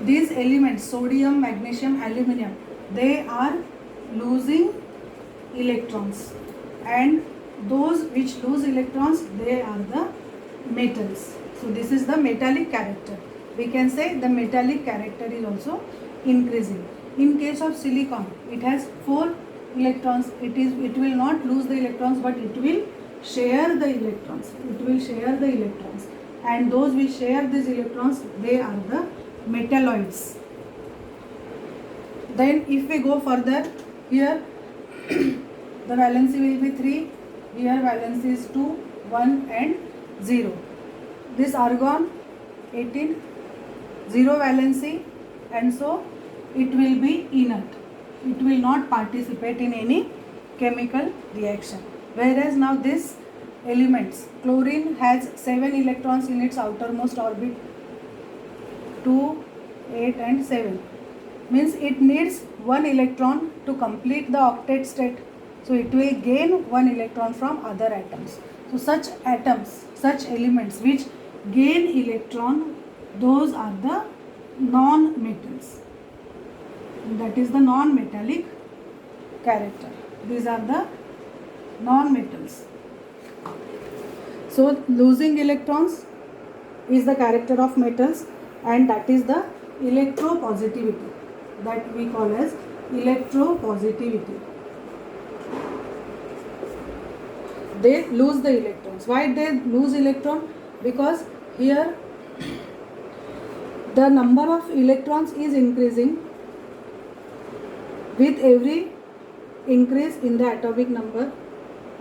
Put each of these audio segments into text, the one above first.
these elements, sodium, magnesium, aluminum, they are losing electrons, and those which lose electrons, they are the metals. So this is the metallic character. We can say the metallic character is also increasing. In case of silicon, it has 4 electrons. It will not lose the electrons, but it will share the electrons. It will share the electrons, and those which share these electrons, they are the metalloids. Then if we go further, here the valency will be 3, here valency is 2, 1 and 0. This argon 18, 0 valency, and so it will be inert. It will not participate in any chemical reaction. Whereas now this elements, chlorine has 7 electrons in its outermost orbit, 2, 8 and 7. Means it needs 1 electron to complete the octet state. So it will gain 1 electron from other atoms. So such atoms, such elements which gain electron, those are the non-metals. That is the non-metallic character. These are the non-metals. So losing electrons is the character of metals, and that is the electropositivity, that we call as electropositivity. They lose the electrons. Why they lose electron? Because here the number of electrons is increasing. With every increase in the atomic number,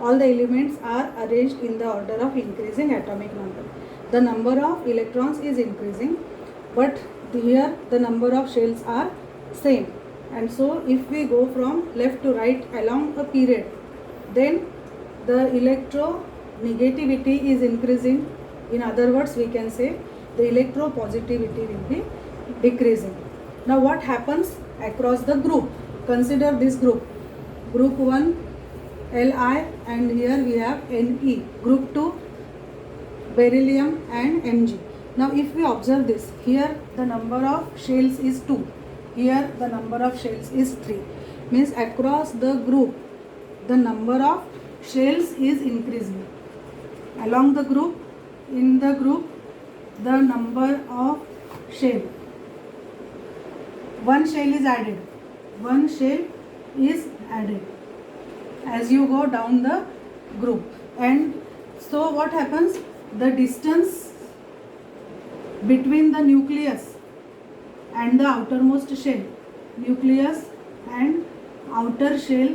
all the elements are arranged in the order of increasing atomic number. The number of electrons is increasing, but here the number of shells are same. And so if we go from left to right along a period, then the electronegativity is increasing. In other words, we can say the electropositivity will be decreasing. Now what happens across the group? Consider this group. Group 1 Li, and here we have Ne. Group 2 beryllium and Mg. Now if we observe this, here the number of shells is 2. Here the number of shells is 3. Means across the group, the number of shells is increasing. Along the group, in the group, the number of shell, one shell is added. One shell is added as you go down the group. And so what happens? The distance between the nucleus and the outermost shell, nucleus and outer shell,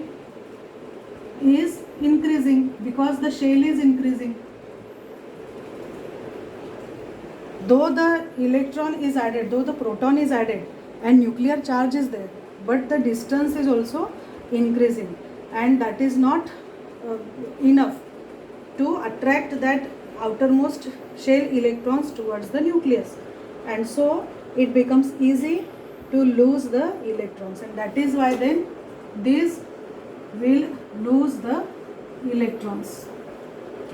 is increasing because the shell is increasing. Though the electron is added, though the proton is added and nuclear charge is there, but the distance is also increasing, and that is not enough to attract that outermost shell electrons towards the nucleus, and so it becomes easy to lose the electrons, and that is why then these will lose the electrons,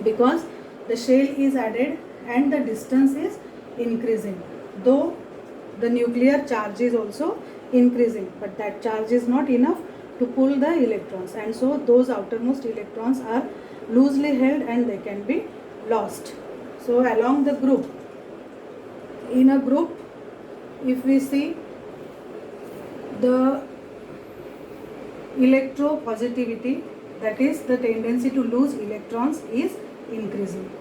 because the shell is added and the distance is increasing, though the nuclear charge is also increasing, but that charge is not enough to pull the electrons, and so those outermost electrons are loosely held and they can be lost. So along the group, in a group, if we see, the electropositivity, that is the tendency to lose electrons, is increasing.